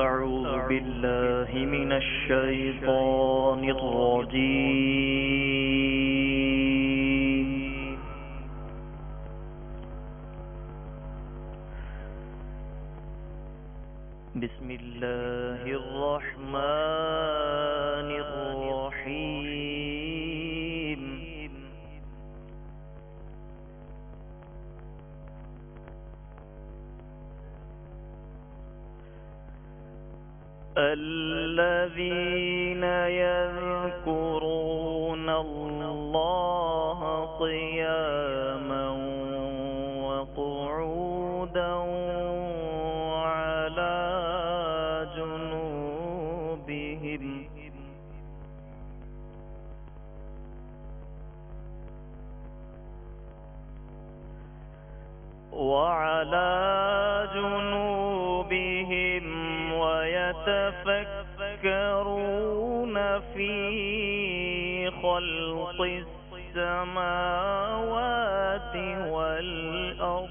أعوذ بالله من الشيطان الرجيم. بسم الله الرحمن الرحيم. الذين يذكرون الله قياما وقعودا وعلى جنوبهم ويتفكرون في خلق السماوات والأرض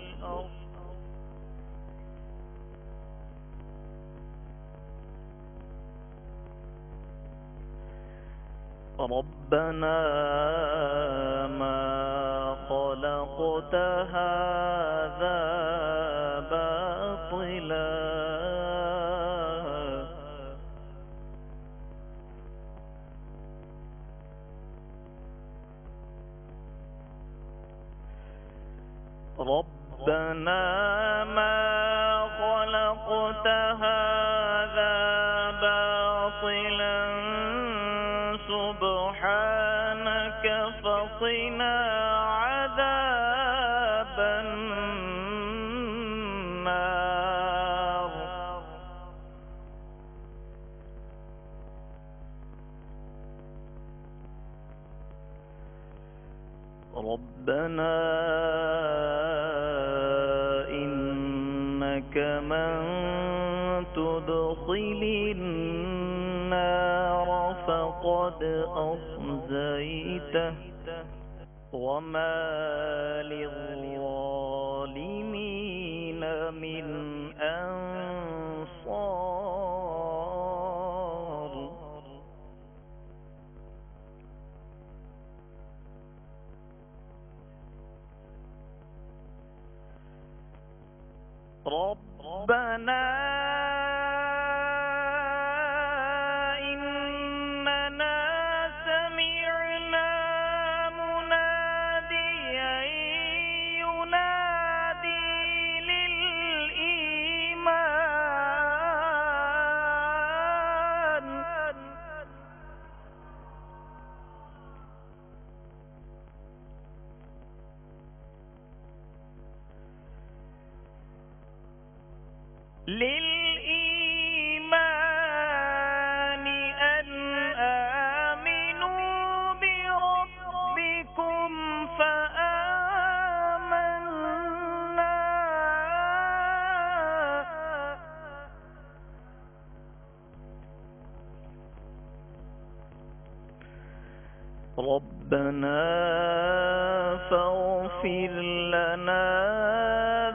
ربنا ما خلقت هذا باطلا ربنا ما خلقت هذا باطلا سبحانك فقنا عذاب النار. ربنا إنك من تدخل النار فقد أخزيته وما للظالمين من أنصار. ربنا إننا سمعنا مناديا ينادي للإيمان أن آمنوا بربكم فآمنا. ربنا فاغفر لنا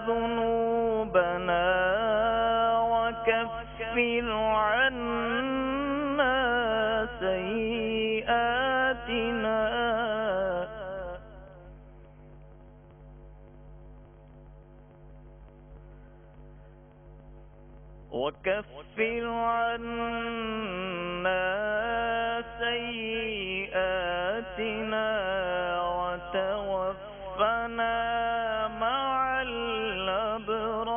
ذنوبنا وكفر عنا سيئاتنا وتوفنا مع الأبرار.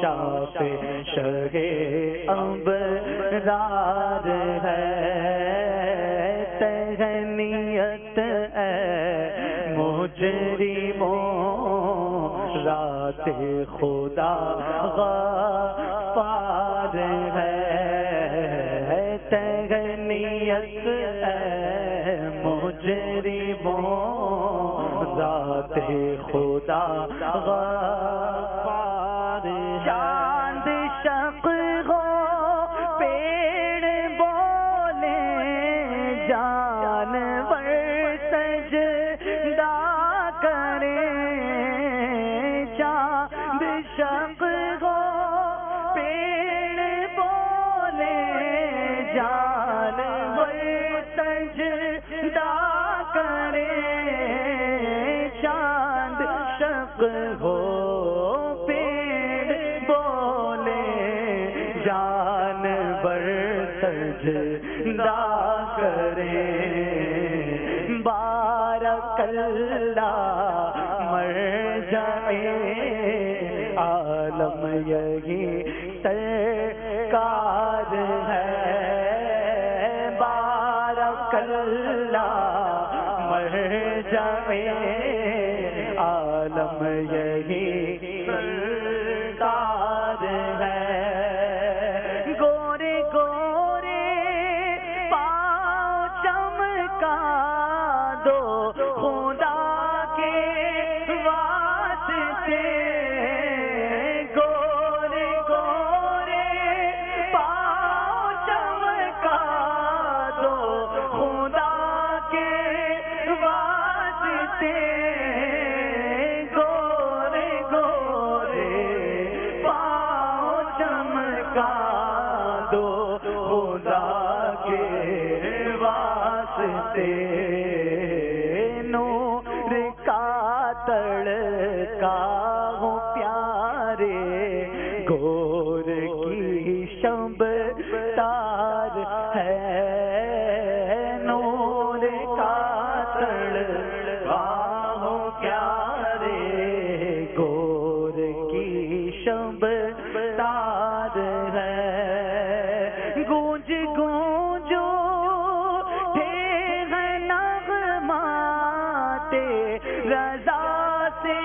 شافع شہ ابرار ہے تہنیت اے مجرموں ذات خدا غفار ہے تہنیت اے مجرموں ذات خدا غفار ہے چاند شق ہو پیڑ بولے جانور سجدہ کرے چاند شق ہو پیڑ بولے جانور سجدہ کرے چاند شق ہو پیڑ بولے جانور سجدہ کرے بارک اللہ مرجع عالم یہی سرکار ہے بارک اللہ مرجع عالم یہی سرکار ہے گورے گورے پاؤں چمکا دو خدا کے واسطے گورے گورے پاؤں چمکا دو خدا کے واسطے گورے گورے پاؤں چمکا دو خدا کے واسطے نور کا تڑکا ہو پیارے گور کی شب تار ہے نور کا تڑکا ہو پیارے گور کی شب تار ہے گونج گونجو رضا سے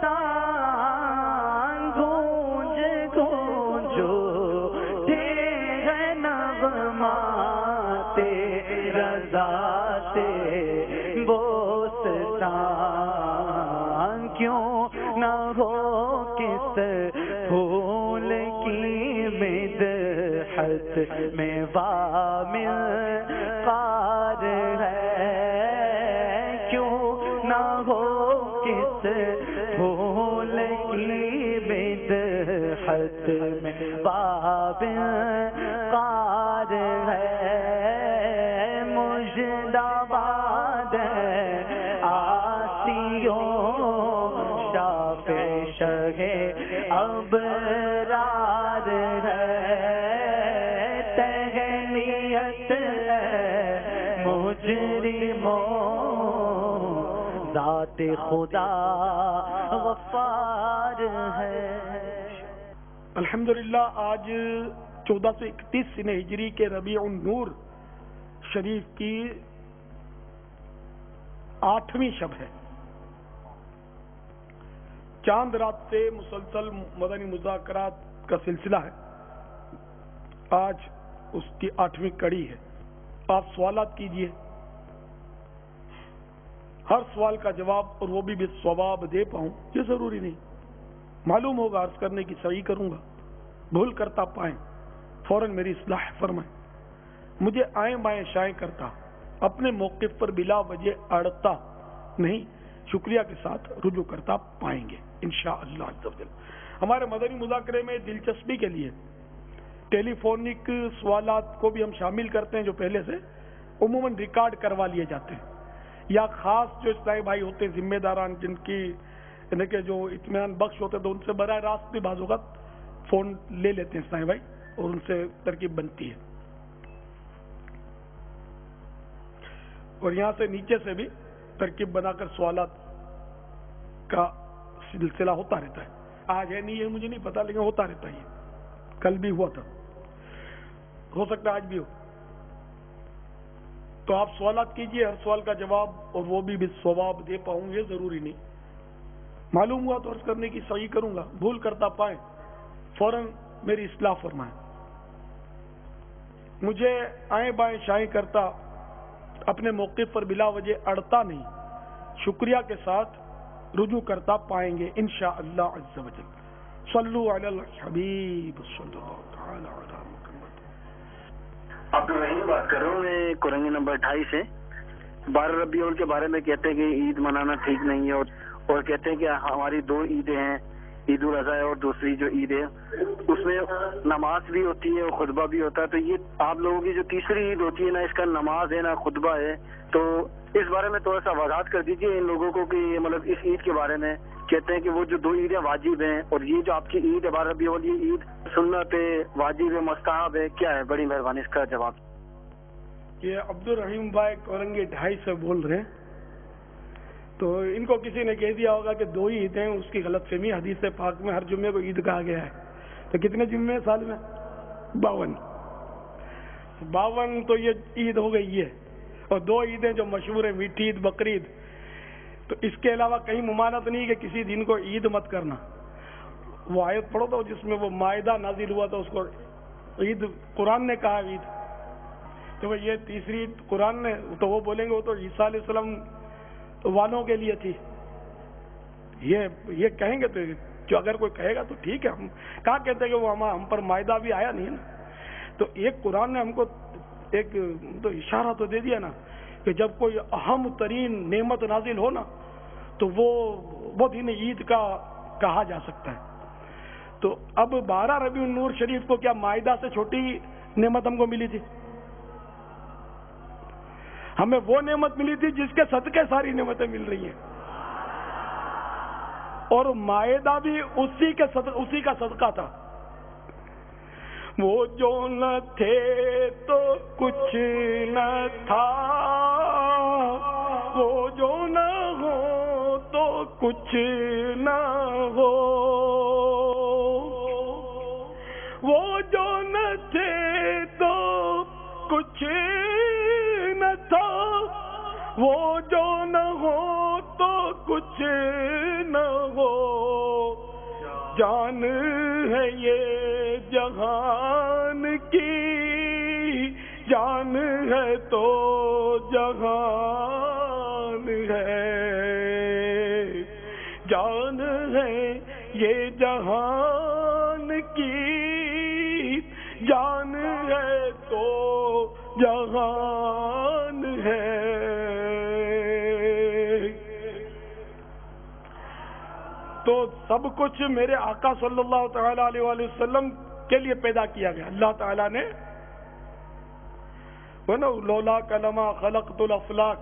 بوستان گونج گونجو نغمات رضا سے بوستان کیوں نہ ہو کس پھول کی مدحت میں وامل قار ہے نہ ہو کس پھول کی بدحت میں باب قار ہے مجدباد آسیوں شافع شہ ابرار ہے تہنیت مجرموں ذات خدا غفار ہے الحمدللہ آج 1431 سنہ ہجری کے ربیع النور شریف کی 8ویں شب ہے چاند رات سے مسلسل مدنی مذاکرات کا سلسلہ ہے آج اس کی 8ویں کڑی ہے آپ سوالات کیجئے ہر سوال کا جواب اور وہ بھی ثواب دے پاؤں یہ ضروری نہیں معلوم ہوگا عرض کرنے کی صحیح کروں گا بھول کرتا پائیں فوراً میری اصلاح فرمائیں مجھے آئیں بائیں شائیں کرتا اپنے موقف پر بلا وجہ اڑتا نہیں شکریہ کے ساتھ رجوع کرتا پائیں گے انشاءاللہ عز و جل ہمارے مدنی مذاکرے میں دلچسپی کے لیے ٹیلی فونک سوالات کو بھی ہم شامل کرتے ہیں جو پہلے سے عموماً ریکارڈ کروا لیے جاتے ہیں یا خاص جو اسلامی بھائی ہوتے ہیں ذمہ داران جن کی یعنی کہ جو اطمینان بخش ہوتے ہیں تو ان سے براہ راست بھی بعض اوقات فون لے لیتے ہیں اسلامی بھائی اور ان سے ترکیب بنتی ہے اور یہاں سے نیچے سے بھی ترکیب بنا کر سوالات کا سلسلہ ہوتا رہتا ہے آج ہے نہیں ہے مجھے نہیں پتا، لیکن ہوتا رہتا ہے، کل بھی ہوا تھا، ہو سکتا ہے آج بھی ہو. تو آپ سوالات کیجئے، ہر سوال کا جواب اور وہ بھی بالصواب دے پاؤں یہ ضروری نہیں. معلوم ہوا تو عرض کرنے کی صحیح کروں گا، بھول کرتا پائیں فوراً میری اصلاح فرمائیں. مجھے آئیں بائیں شائیں کرتا اپنے موقف پر بلا وجہ اڑتا نہیں، شکریہ کے ساتھ رجوع کرتا پائیں گے انشاءاللہ عز و جل. صلو علی الحبیب صلی اللہ تعالی علی محمد. عبدالرحیم بات کر رہا ہوں میں کورنگی نمبر 28 سے. 12 ربیع الاول کے بارے میں کہتے ہیں کہ عید منانا ٹھیک نہیں ہے، اور کہتے ہیں کہ ہماری 2 عیدیں ہیں، عید الاضحیٰ اور دوسری جو عید ہے اس میں نماز بھی ہوتی ہے اور خطبہ بھی ہوتا ہے. تو یہ آپ لوگوں کی جو تیسری عید ہوتی ہے نا، اس کا نماز ہے نہ خطبہ ہے، تو اس بارے میں تھوڑا سا وضاحت کر دیجیے ان لوگوں کو کہ مطلب اس عید کے بارے میں کہتے ہیں کہ وہ جو 2 عیدیں واجب ہیں، اور یہ جو آپ کی عید ہے 12 ربیع الاول، یہ عید سنت ہے، واجب ہے، مستحب ہے، کیا ہے؟ بڑی مہربانی اس کا جواب. یہ عبدالرحیم بھائی کورنگی 28 سے بول رہے ہیں، تو ان کو کسی نے کہہ دیا ہوگا کہ 2 ہی عیدیں، اس کی غلط فہمی. حدیث پاک میں ہر جمعے کو عید کہا گیا ہے، تو کتنے جمعے ہیں سال میں؟ 52. تو یہ عید ہو گئی ہے، اور 2 عیدیں جو مشہور ہیں، میٹھی عید، بقرعید. تو اس کے علاوہ کہیں ممانعت نہیں کہ کسی دن کو عید مت کرنا. وہ آیت پڑھو تو جس میں وہ مائدہ نازل ہوا تو اس کو عید قرآن نے کہا عید. تو یہ تیسری عید قرآن نے، تو وہ بولیں گے وہ تو عیسیٰ علیہ السلام والوں کے لیے تھی. یہ کہیں گے تو جو اگر کوئی کہے گا تو ٹھیک ہے. ہم کہاں کہتے ہیں کہ وہ ہم پر مائدہ بھی آیا نہیں نا. تو ایک قرآن نے ہم کو ایک تو اشارہ تو دے دیا نا کہ جب کوئی اہم ترین نعمت نازل ہو نا تو وہ دن عید کا کہا جا سکتا ہے. تو اب 12 ربیع النور شریف کو کیا مائدہ سے چھوٹی نعمت ہم کو ملی تھی؟ ہمیں وہ نعمت ملی تھی جس کے صدقے ساری نعمتیں مل رہی ہیں، اور مائدہ بھی اسی کا صدقہ تھا. وہ جو نہ تھے تو کچھ نہ تھا، وہ جو نہ ہو تو کچھ نہ ہو، وہ جو نہ تھے تو کچھ نہ تھا، وہ جو نہ ہو تو کچھ نہ ہو. جان ہے یہ جہان کی، جان ہے تو جہان ہے، جان ہے یہ جہان کی، جان ہے تو جہان ہے. تو سب کچھ میرے آقا صلی اللہ تعالی علیہ وآلہ وسلم کے لیے پیدا کیا گیا. اللہ تعالیٰ نے لولا کلمہ خلقت الافلاک،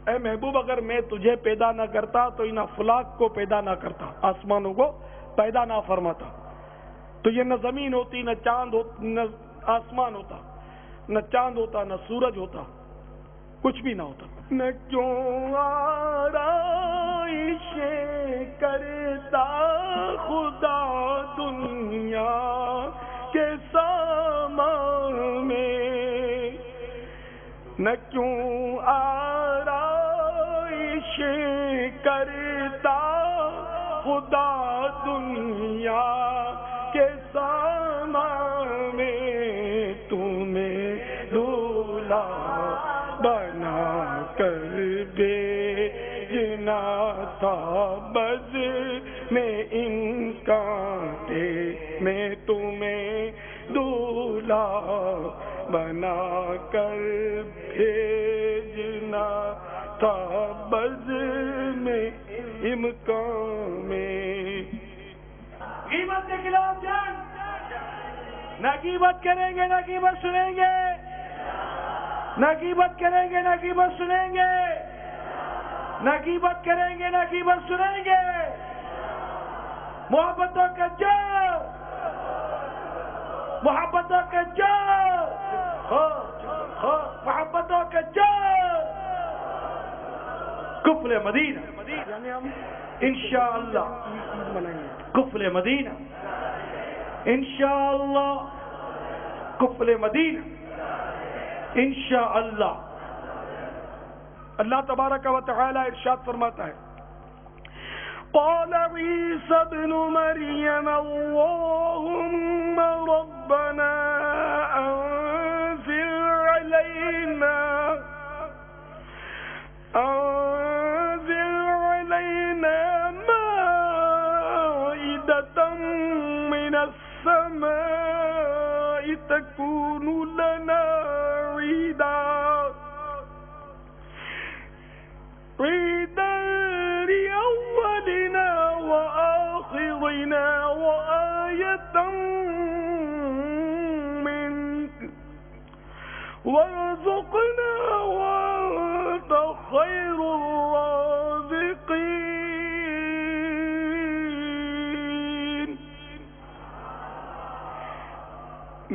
اے محبوب اگر میں تجھے پیدا نہ کرتا تو ان افلاک کو پیدا نہ کرتا، آسمانوں کو پیدا نہ فرماتا. تو یہ نہ زمین ہوتی، نہ چاند نہ آسمان ہوتا، نہ چاند ہوتا، نہ سورج ہوتا، کچھ بھی نہ ہوتا. نہ کیوں آرائش کرتا خدا دنیا کے سامان میں، نہ کیوں آرائش کرتا خدا دنیا کے سامان میں، تمہیں دولہا بنا کر بھیجنا تھا بز میں ان کانٹے میں، تمہیں دولہا بنا کر بھیجنا تھا بز میں امکان میں. غیبت کے خلاف جنگ، نہ غیبت کریں گے نہ غیبت سنیں گے، نہ غیبت کریں گے نہ غیبت سنیں گے، نہ غیبت کریں گے نہ غیبت سنیں گے. محبتوں کا جنگ، محبتوں کا جنگ، محبتوں کا جنگ. کفر مدینہ یعنی ہم انشاءاللہ عید منائیں گے. قفل مدینہ انشاءاللہ، قفل مدینہ انشاءاللہ۔ اللہ تبارک و تعالی ارشاد فرماتا ہے قال عیسی ابن مریم اللہم ربنا انزل علینا مائدة من السماء تكون لنا عيدا لأولنا وآخرنا وآية منك وارزقنا وأنت خير الرازقين۔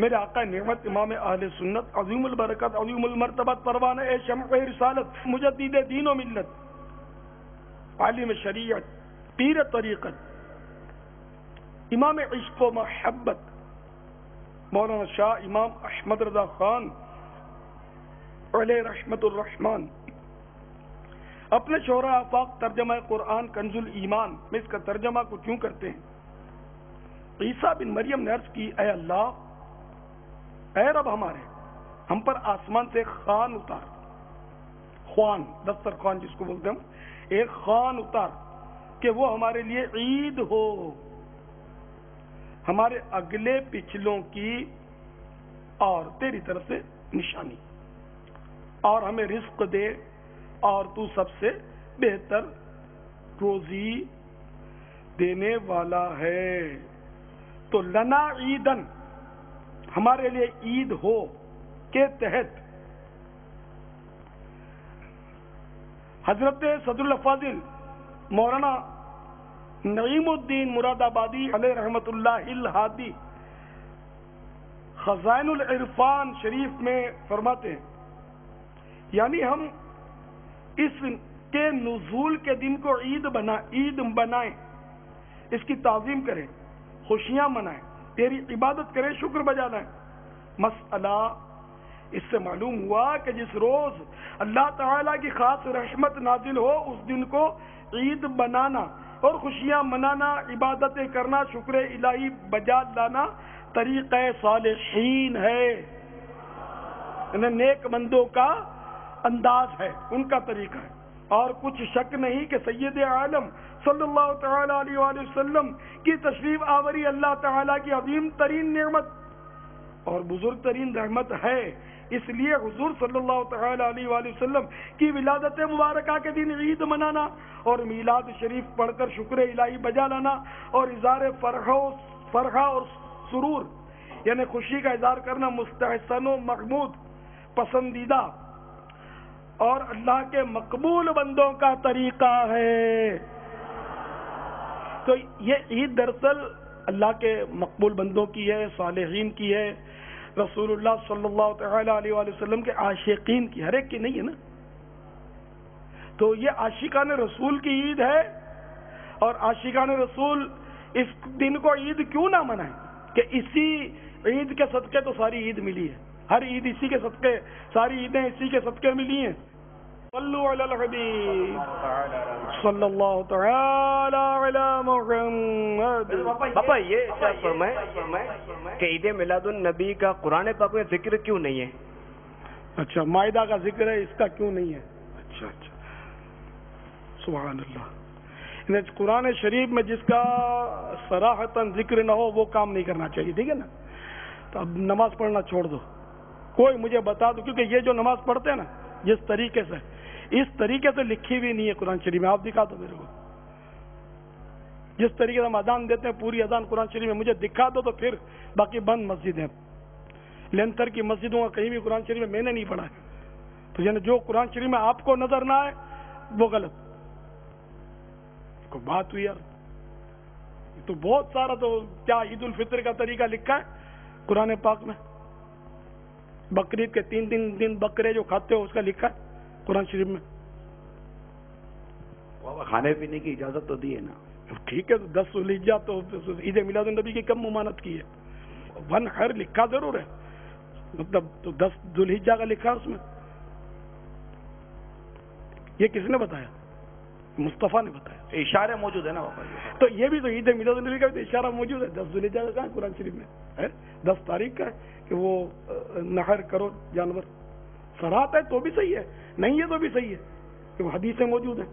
میرے آقا نعمت امام اہل سنت عظیم البرکت عظیم المرتبت پروانہ شمع رسالت مجدد دین و ملت عالم شریعت پیر طریقت امام عشق و محبت مولانا شاہ امام احمد رضا خان علیہ رحمت الرحمن اپنے شعراء آفاق ترجمہ قرآن کنز الایمان میں اس کا ترجمہ کو کیوں کرتے ہیں؟ عیسیٰ بن مریم نے عرض کی اے اللہ، اے رب ہمارے، ہم پر آسمان سے خوان اتار، خوان دسترخوان جس کو بولتے ہیں، ایک خوان اتار کہ وہ ہمارے لیے عید ہو، ہمارے اگلے پچھلوں کی اور تیری طرف سے نشانی، اور ہمیں رزق دے، اور تو سب سے بہتر روزی دینے والا ہے۔ تو لنا عیدن، ہمارے لیے عید ہو کے تحت حضرت صدر الافاضل مولانا نعیم الدین مراد آبادی علیہ رحمت اللہ الہادی خزائن العرفان شریف میں فرماتے ہیں، یعنی ہم اس کے نزول کے دن کو عید بنائیں، اس کی تعظیم کریں، خوشیاں منائیں، تیری عبادت کریں، شکر بجا لائیں۔ مسئلہ اس سے معلوم ہوا کہ جس روز اللہ تعالیٰ کی خاص رحمت نازل ہو اس دن کو عید بنانا اور خوشیاں منانا، عبادتیں کرنا، شکر الہی بجا لانا طریقہ صالحین ہے، نیک بندوں کا انداز ہے، ان کا طریقہ ہے۔ اور کچھ شک نہیں کہ سید عالم صلی اللہ تعالی علیہ وآلہ وسلم کی تشریف آوری اللہ تعالیٰ کی عظیم ترین نعمت اور بزرگ ترین رحمت ہے، اس لیے حضور صلی اللہ تعالی علیہ وآلہ وسلم کی ولادت مبارکہ کے دن عید منانا اور میلاد شریف پڑھ کر شکر الہی بجا لانا اور اظہار فرحہ اور سرور یعنی خوشی کا اظہار کرنا مستحسن و محمود، پسندیدہ اور اللہ کے مقبول بندوں کا طریقہ ہے۔ تو یہ عید دراصل اللہ کے مقبول بندوں کی ہے، صالحین کی ہے، رسول اللہ صلی اللہ تعالی علیہ وآلہ وسلم کے عاشقین کی، ہر ایک کی نہیں ہے نا۔ تو یہ عاشقان رسول کی عید ہے، اور عاشقان رسول اس دن کو عید کیوں نہ منائیں کہ اسی عید کے صدقے تو ساری عید ملی ہے، ہر عید اسی کے صدقے، ساری عیدیں اسی کے صدقے ملی ہیں۔ صلو علی الحبیب صلی اللہ تعالی علی محمد۔ پاپا یہ فرمائیں کہ عید میلاد النبی کا قرآن پاک میں ذکر کیوں نہیں ہے؟ اچھا، مائدہ کا ذکر ہے، اس کا کیوں نہیں ہے؟ اچھا سبحان اللہ۔ قرآن شریف میں جس کا صراحتاً ذکر نہ ہو وہ کام نہیں کرنا چاہیے، ٹھیک ہے نا؟ تو اب نماز پڑھنا چھوڑ دو، کوئی مجھے بتا دو، کیونکہ یہ جو نماز پڑھتے ہیں نا جس طریقے سے، اس طریقے سے لکھی بھی نہیں ہے قرآن شریف میں، آپ دکھا دو میرے کو۔ جس طریقے سے ہم اذان دیتے ہیں پوری اذان قرآن شریف میں مجھے دکھا دو، تو پھر باقی بند مسجد ہیں، لینتر کی مسجدوں کا کہیں بھی قرآن شریف میں نے نہیں پڑھا ہے۔ تو یعنی جو قرآن شریف میں آپ کو نظر نہ آئے وہ غلط کو بات ہوئی یار۔ تو بہت سارا، تو کیا عید الفطر کا طریقہ لکھا ہے قرآن پاک میں؟ بقرعید کے 3 دن بکرے جو کھاتے ہو اس کا لکھا ہے قرآن شریف میں؟ کھانے پینے کی اجازت تو دی ہے نا؟ ٹھیک ہے، تو 10 ذوالحجہ تو عید میلاد النبی کی کم ممانت کی ہے. 1 خیر لکھا ضرور ہے، مطلب تو 10 ذوالحجہ کا لکھا اس میں. یہ کس نے بتایا؟ مصطفیٰ نے بتایا. اشارے موجود ہے نا بابا جی. تو یہ بھی تو عید میلاد النبی کا بھی تو اشارہ موجود ہے. 10 ذوالحجہ کا کہاں ہے قرآن شریف میں؟ ہے 10 تاریخ کا ہے کہ وہ نحر کرو جانور. سرات ہے تو بھی صحیح ہے، نہیں ہے تو بھی صحیح ہے کہ وہ حدیثیں موجود ہیں،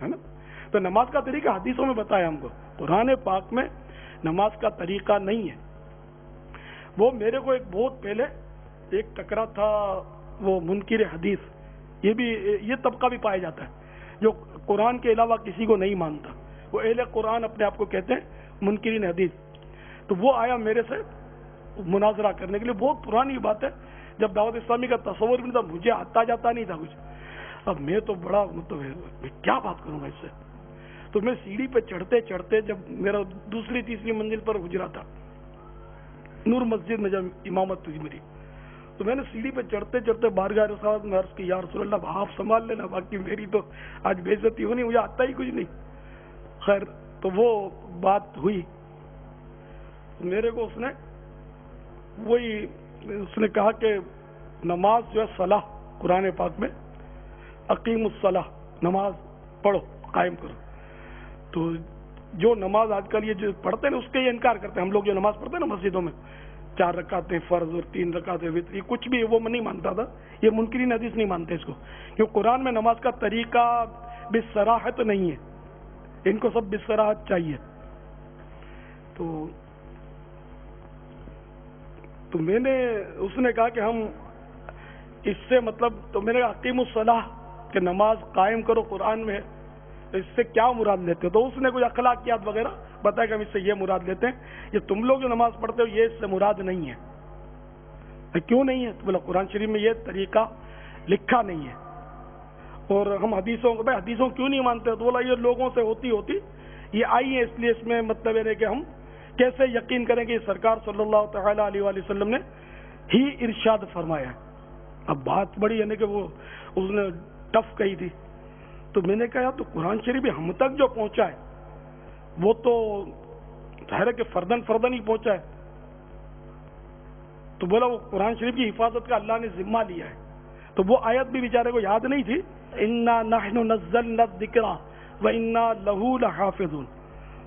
ہے نا. تو نماز کا طریقہ حدیثوں میں بتایا ہم کو، قرآن پاک میں نماز کا طریقہ نہیں ہے. وہ میرے کو ایک بہت پہلے ایک ٹکرا تھا، وہ منکر حدیث، یہ طبقہ بھی پایا جاتا ہے جو قرآن کے علاوہ کسی کو نہیں مانتا. وہ اہل قرآن اپنے آپ کو کہتے ہیں منکرین حدیث. تو وہ آیا میرے سے مناظرہ کرنے کے لیے. بہت پرانی بات ہے، جب دعوت اسلامی کا تصور بھی تھا، مجھے آتا جاتا نہیں تھا کچھ. اب میں تو بڑا مطلب میں کیا بات کروں گا اس سے. تو میں سیڑھی پہ چڑھتے چڑھتے، جب میرا دوسری تیسری منزل پر حجرا تھا نور مسجد میں جب امامت ہوئی میری، تو میں نے سیڑھی پہ چڑھتے چڑھتے بارگاہ رسالت میں عرض کی، یا رسول اللہ آپ سنبھال لینا، باقی میری تو آج بے عزتی ہونی، مجھے آتا ہی کچھ نہیں. خیر تو وہ بات ہوئی. میرے کو اس نے کہا کہ نماز جو ہے صلاح قرآن پاک میں اقیم الصلاح، نماز پڑھو، قائم کرو. تو جو نماز آج کل یہ جو پڑھتے ہیں نا، اس کے یہ انکار کرتے ہیں. ہم لوگ جو نماز پڑھتے ہیں نا مسجدوں میں، 4 رکعتیں فرض اور 3 رکعتیں وتر، یہ کچھ بھی وہ نہیں مانتا تھا. یہ منکرین حدیث نہیں مانتے اس کو، کیونکہ قرآن میں نماز کا طریقہ بالصراحت نہیں ہے. ان کو سب بالصراحت چاہیے. تو میں نے، اس نے کہا کہ ہم اس سے مطلب، تو میں نے کہا اقیم الصلاح کہ نماز قائم کرو قرآن میں ہے، تو اس سے کیا مراد لیتے ہو؟ تو اس نے کچھ اخلاقیات وغیرہ بتایا کہ ہم اس سے یہ مراد لیتے ہیں. یہ تم لوگ جو نماز پڑھتے ہو یہ اس سے مراد نہیں ہے. کیوں نہیں ہے؟ تو بولا قرآن شریف میں یہ طریقہ لکھا نہیں ہے. اور ہم حدیثوں کو، بھائی حدیثوں کیوں نہیں مانتے؟ تو بولا یہ لوگوں سے ہوتی یہ آئی ہے، اس لیے اس میں مطلب ہے کہ ہم کیسے یقین کریں کہ سرکار صلی اللہ تعالی علیہ وآلہ وسلم نے ہی ارشاد فرمایا ہے. اب بات بڑی یعنی کہ وہ اس نے ٹف کہی تھی. تو میں نے کہا یار، تو قرآن شریف ہم تک جو پہنچا ہے وہ تو ظاہر ہے کہ فردن ہی پہنچا ہے. تو بولا وہ قرآن شریف کی حفاظت کا اللہ نے ذمہ لیا ہے. تو وہ آیت بھی بیچارے کو یاد نہیں تھی، انا نحن نزلنا الذکر وانا لہ لحافظون،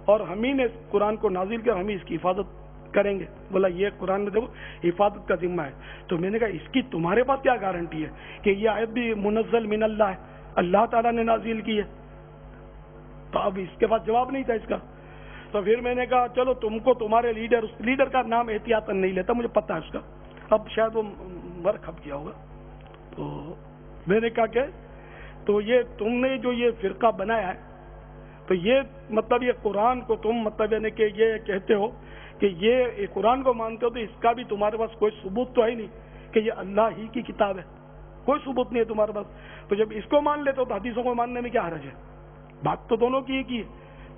اور ہم ہی نے قرآن کو نازل کیا، ہم ہی اس کی حفاظت کریں گے. بولا یہ قرآن میں دیکھو حفاظت کا ذمہ ہے. تو میں نے کہا اس کی تمہارے پاس کیا گارنٹی ہے کہ یہ آیت بھی منزل من اللہ ہے، اللہ تعالیٰ نے نازل کی ہے؟ تو اب اس کے پاس جواب نہیں تھا اس کا. تو پھر میں نے کہا چلو تم کو تمہارے لیڈر، اس لیڈر کا نام احتیاطاً نہیں لیتا، مجھے پتا ہے اس کا، اب شاید وہ مر کھپ گیا ہوگا. تو میں نے کہا کہ تو یہ تم نے جو یہ فرقہ بنایا ہے، تو یہ مطلب یہ قرآن کو تم مطلب یعنی کہ یہ کہتے ہو کہ یہ قرآن کو مانتے ہو، تو اس کا بھی تمہارے پاس کوئی ثبوت تو ہے نہیں کہ یہ اللہ ہی کی کتاب ہے، کوئی ثبوت نہیں ہے تمہارے پاس. تو جب اس کو مان لیتے ہو تو حدیثوں کو ماننے میں کیا حرج ہے؟ بات تو دونوں کی ہے.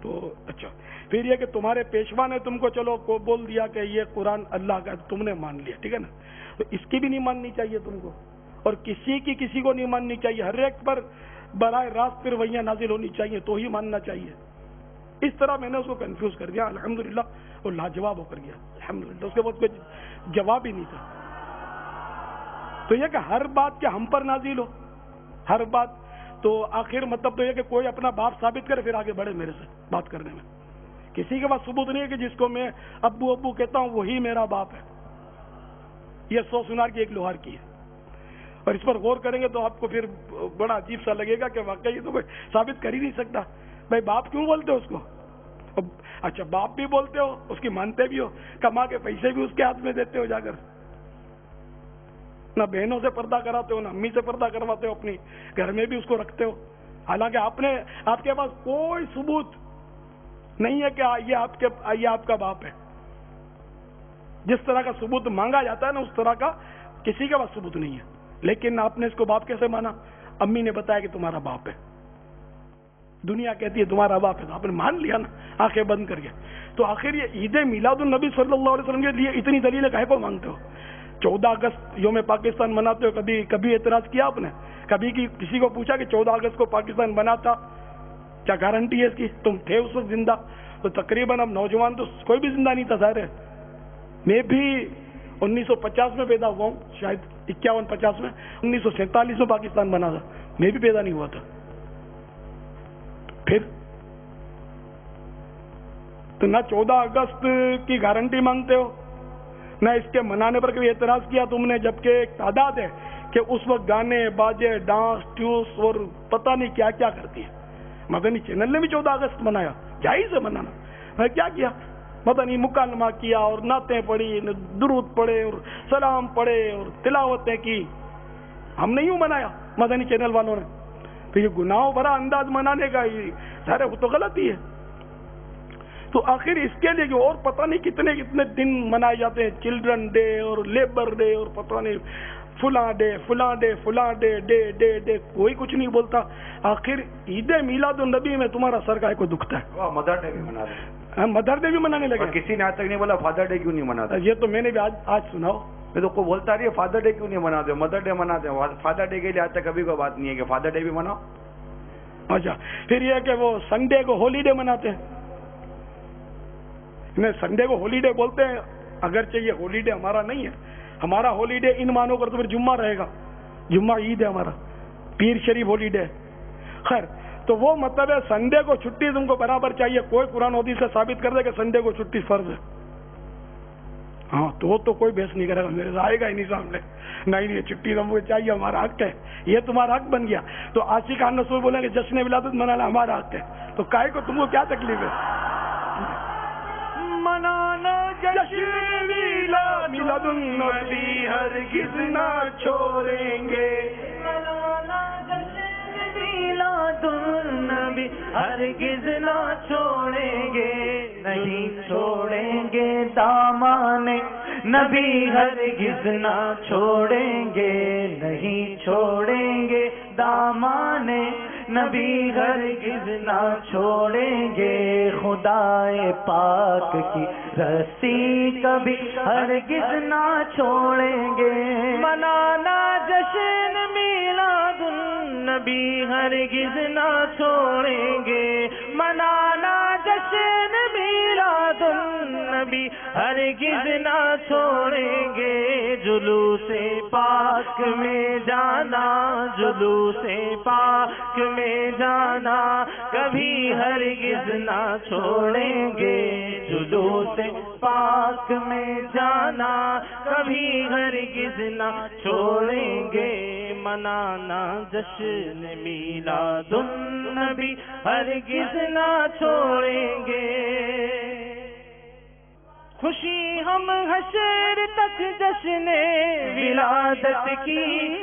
تو اچھا پھر یہ کہ تمہارے پیشوا نے تم کو چلو کو بول دیا کہ یہ قرآن اللہ کا، تم نے مان لیا، ٹھیک ہے نا. تو اس کی بھی نہیں ماننی چاہیے تم کو، اور کسی کو نہیں ماننی چاہیے. ہر ایک پر براہ راست پھر وہیاں نازل ہونی چاہیے تو ہی ماننا چاہیے. اس طرح میں نے اس کو کنفیوز کر دیا الحمدللہ، اور لاجواب ہو کر گیا الحمدللہ. اس کے بعد کوئی جواب ہی نہیں تھا. تو یہ کہ ہر بات کیا ہم پر نازل ہو، ہر بات تو آخر مطلب تو یہ کہ کوئی اپنا باپ ثابت کرے پھر آگے بڑھے میرے سے بات کرنے میں. کسی کے پاس ثبوت نہیں ہے کہ جس کو میں ابو کہتا ہوں وہی میرا باپ ہے. یہ 100 سنار کی ایک لوہار کی ہے. اور اس پر غور کریں گے تو آپ کو پھر بڑا عجیب سا لگے گا کہ واقعی یہ تو کوئی ثابت کر ہی نہیں سکتا. بھائی باپ کیوں بولتے ہو اس کو؟ اچھا باپ بھی بولتے ہو، اس کی مانتے بھی ہو، کما کے پیسے بھی اس کے ہاتھ میں دیتے ہو جا کر، نہ بہنوں سے پردہ کراتے ہو نہ امی سے پردہ کرواتے ہو، اپنی گھر میں بھی اس کو رکھتے ہو، حالانکہ آپ کے پاس کوئی ثبوت نہیں ہے کہ یہ آپ کا باپ ہے. جس طرح کا ثبوت مانگا جاتا ہے نا اس طرح کا کسی کے پاس ثبوت نہیں ہے. لیکن آپ نے اس کو باپ کیسے مانا؟ امی نے بتایا کہ تمہارا باپ ہے، دنیا کہتی ہے تمہارا باپ ہے، تو آپ نے مان لیا نا آنکھیں بند کر کے. تو آخر یہ عید میلاد النبی صلی اللہ علیہ وسلم کے لیے اتنی دلیلیں کہے کو مانگتے ہو؟ 14 اگست یوم پاکستان مناتے ہو، کبھی اعتراض کیا آپ نے؟ کبھی کسی کو پوچھا کہ 14 اگست کو پاکستان بنا تھا؟ کیا گارنٹی ہے اس کی؟ تم تھے اس وقت زندہ تو تقریباً اب نوجوان تو کوئی بھی زندہ نہیں تھا ظاہر ہے. میں بھی 1950 میں پیدا ہوا ہوں، شاید 51-50 میں. 1947 میں پاکستان بنا تھا، میں بھی پیدا نہیں ہوا تھا. پھر تو نہ 14 اگست کی گارنٹی مانگتے ہو، نہ اس کے منانے پر کوئی اعتراض کیا تم نے، جبکہ ایک تعداد ہے کہ اس وقت گانے باجے ڈانس ٹیوس اور پتہ نہیں کیا کیا کرتی ہے. مدنی چینل نے بھی 14 اگست منایا، جائز ہے منانا. کیا کیا؟ مدنی مکالمہ کیا اور نعتیں پڑھی، درود پڑھے اور سلام پڑھے اور تلاوتیں کی. ہم نہیں ہوں منایا مدنی چینل والوں نے. تو یہ گناہوں بھرا انداز منانے کا ظاہر ہے وہ تو غلطی ہے. تو آخر اس کے لیے جو اور پتہ نہیں کتنے کتنے دن منائے جاتے ہیں، چلڈرن ڈے اور لیبر ڈے اور پتہ نہیں فلاں ڈے فلاں ڈے فلاں ڈے ڈے ڈے ڈے، کوئی کچھ نہیں بولتا. آخر عید میلاد النبی میں تمہارا سر کا کو دکھتا ہے. مدر ڈے بھی منا دیں، مدر ڈے بھی منانے لگے. کسی نے آج تک نہیں بولا فادر ڈے کیوں نہیں مناتا. یہ تو میں نے بھی آج سناؤ. میں تو کوئی بولتا نہیں ہے فادر ڈے کیوں نہیں مناتے، مدر ڈے مناتے ہیں. فادر ڈے کے لیے آج تک کبھی کوئی بات نہیں ہے کہ فادر ڈے بھی مناؤ. اچھا پھر یہ کہ وہ سنڈے کو ہولی ڈے مناتے ہیں. سنڈے کو ہولی ڈے بولتے ہیں، اگرچہ یہ ہولی ڈے ہمارا نہیں ہے. ہمارا ہولی ڈے ان مانو کر تو پھر جمعہ رہے گا. جمعہ عید ہے ہمارا، پیر شریف ہولی ڈے. خیر تو وہ مطلب ہے سنڈے کو چھٹی تم کو برابر چاہیے. کوئی قرآن حدیث سے ثابت کر دے کہ سنڈے کو چھٹی فرض ہے. ہاں تو کوئی بحث نہیں کرے گا، میرے آئے گا ہی نہیں سامنے. نہیں چھٹی تم کو چاہیے، ہمارا حق ہے. یہ تمہارا حق بن گیا. تو عاشقان رسول بولیں کہ جشن ولادت منانا ہمارا حق ہے. تو کائے کو تم کو کیا تکلیف ہے؟ منانا جشن میلاد النبی ہرگز نہ چھوڑیں گے. منانا جشن میلاد النبی ہرگز نہ چھوڑیں گے. نہیں چھوڑیں گے دامان نبی ہرگز نہ چھوڑیں گے. نہیں چھوڑیں گے دامان نبی ہرگز نہ چھوڑیں گے. خدائے پاک کی رسی کبھی ہرگز نہ چھوڑیں گے. منانا جشن میلاد النبی ہرگز نہ چھوڑیں گے. منانا جشن میلاد النبی ہرگز نہ چھوڑیں گے. جلوس پاک میں جانا، جلوس پاک میں جانا کبھی ہرگز نہ چھوڑیں گے. جلوس پاک میں جانا کبھی ہرگز نہ چھوڑیں گے. منانا جشن میلاد النبی ہرگز نہ چھوڑیں گے. خوشی ہم حشر تک جشن ولادت کی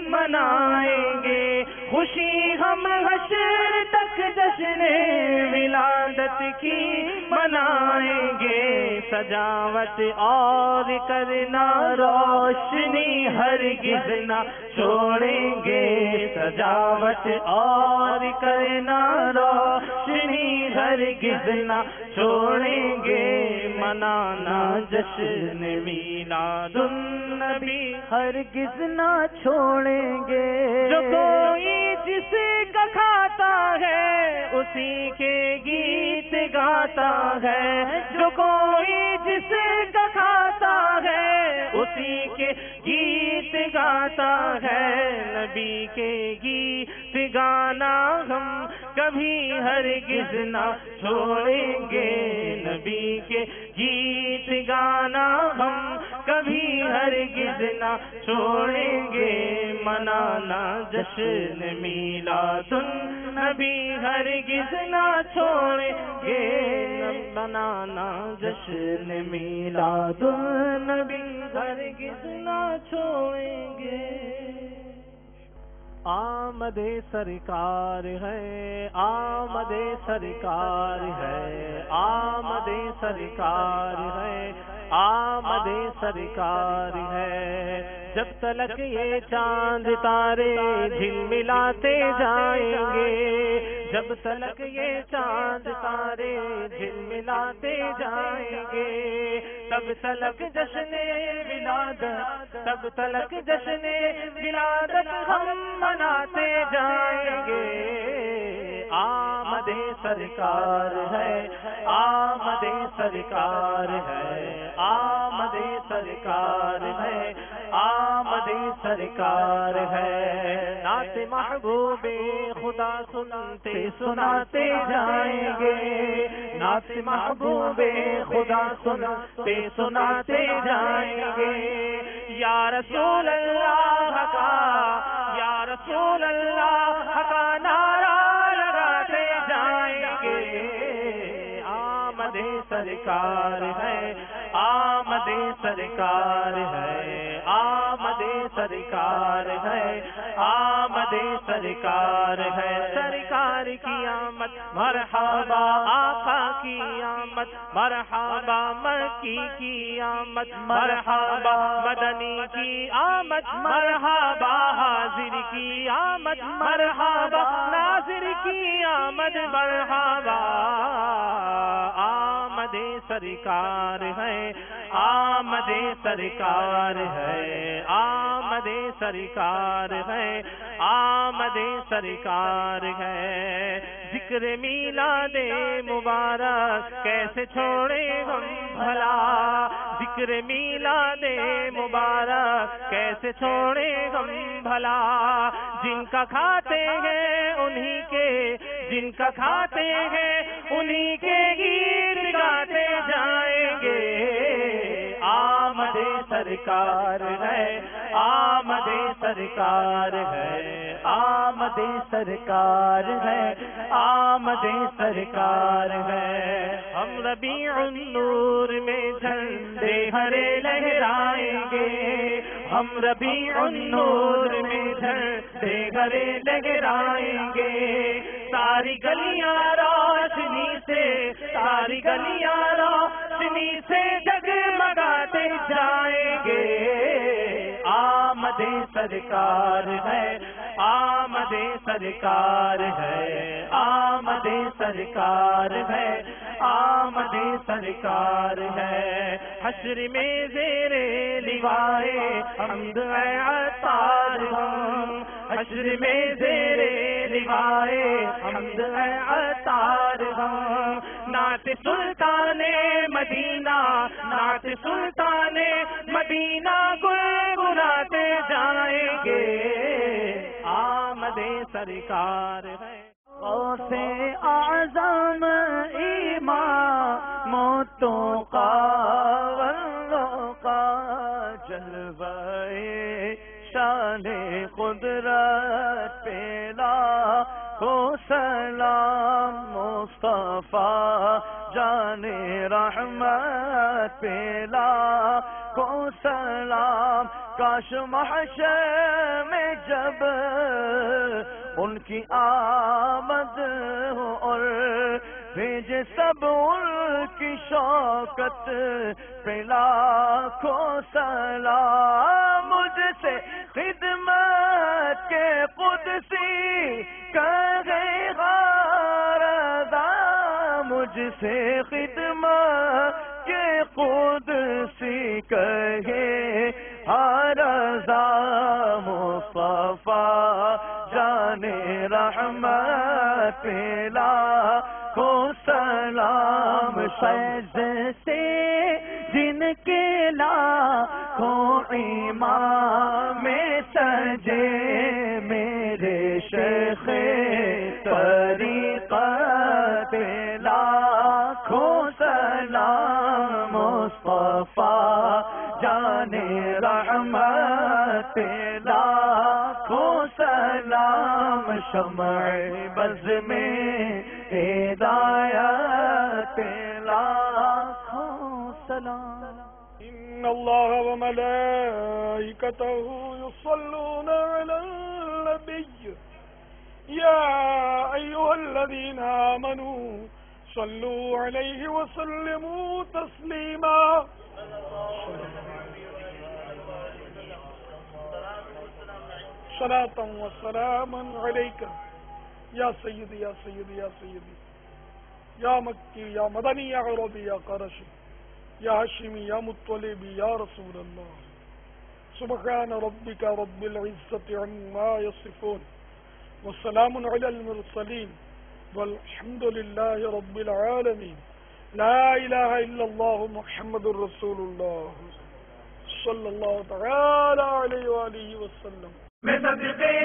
منائیں گے. خوشی ہم حشر تک جشن ولادت کی منائیں گے. سجاوٹ اور کرنا روشنی ہرگز نہ چھوڑیں گے. سجاوٹ اور کرنا روشنی ہرگز نہ چھوڑیں گے. منانا جشن میلاد النبی ہرگز نہ چھوڑیں گے. جو کوئی جس کا کھاتا ہے اسی کے گیت گاتا ہے. جو کوئی جس کا کھاتا ہے اسی کے گیت گاتا ہے. نبی کے گیت گانا ہم کبھی ہرگز نہ چھوڑیں گے. نبی کے گیت گانا ہم کبھی ہرگز نہ چھوڑیں گے. منانا جشن میلاد النبی ہرگز نہ چھوڑیں گے. منانا جشن میلاد النبی ہرگز نہ چھوڑیں گے. آمد سرکار ہے، آمد سرکار ہے، آمد سرکار ہے، آمد سرکار ہے. جب تلک یہ چاند تارے جھلملاتے جائیں گے. جب تلک یہ چاند تارے جھلملاتے جائیں گے. تب تلک جشن ولادت، تب تلک جشن ولادت ہم مناتے جائیں گے. آمد سرکار ہے، آمد سرکار ہے، آمد سرکار ہے، آمد سرکار ہے۔ نعت محبوب خدا سنتے سناتے جائیں گے، نعت محبوب خدا سنتے سناتے جائیں گے۔ یا رسول اللہ کا، یا رسول اللہ کا نعرہ لگاتے جائیں گے۔ آمد سرکار ہے، آمد سرکار ہے، آمد سرکار ہے، آمد سرکار ہے۔ سرکار کی آمد مرحبا، آقا کی آمد مرحبا، مکی کی آمد مرحبا، مدنی کی آمد مرحبا، حاضر کی آمد مرحبا، ناظر کی آمد مرحبا۔ آمد سرکار ہے، آمد سرکار ہے، آمد سرکار ہے، آمد سرکار ہے۔ ذکر میلاد مبارک کیسے چھوڑے ہم بھلا، ذکر میلاد مبارک کیسے چھوڑے ہم بھلا۔ جن کا کھاتے ہیں انہی کے، جن کا کھاتے ہیں انہی کے گیت گاتے جائیں گے۔ آمد سرکار ہے، آمد سرکار ہے، آمد سرکار ہے، آمد سرکار ہے۔ ہم ربیع النور میں جھنڈے ہرے لہرائیں گے، ہم ربیع النور میں جھنڈے ہرے لہرائیں گے۔ ساری گلیاں روشنی سے، ساری گلیاں روشنی سے جگمگاتے جائیں گے۔ آمد سرکار ہے، آمد سرکار ہے، آمد سرکار ہے، آمد سرکار ہے۔ حشر میں زیر لوائے حمد عطار ہم، حشر میں زیر لوائے حمد عطار ہم۔ نعت سلطان مدینہ، نعت سلطان مدینہ گنگناتے جائیں گے۔ آمد سرکار ہے۔ غوث اعظم امامتوں کا والرقا، جلوہ شان قدرت پہ لاکھوں سلام، مصطفیٰ جان رحمت پہ لاکھوں سلام۔ کاش محشر میں جب ان کی آمد ہو اور بھیج سب ان کی شوکت پہ لاکھوں سلام۔ مجھ سے خدمت کے قدسی کہے غارضہ، مجھ سے خدمت کے قدسی کہے غارضہ۔ مصطفیٰ جان رحمت پہ لاکھوں سلام۔ فیض سے جن کے لاکھوں ایمان میں سجے، میرے شیخ طریقت پہ لاکھوں سلام۔ مصطفیٰ جان رحمت پہ لاکھوں سلام۔ شمع بز میں ہدایت پہ لاکھوں سلام۔ ان اللہ وملائکتہ یصلون علی النبی یا ایھا الذین آمنوا صلوا علیہ وسلموا تسلیما۔ صلاۃ و سلام علیک یا سیدی یا سیدی یا سیدی، یا مکی یا مدنی یا عربی یا قرشی، یا ہاشمی یا مطلبی یا رسول اللہ۔ سبحان ربک رب العزة عما یصفون، والسلام علی المرسلین، والحمد للہ رب العالمین. لا الہ الا اللہ محمد الرسول اللہ صلی اللہ تعالی علیہ وآلہ وسلم. میں صدقے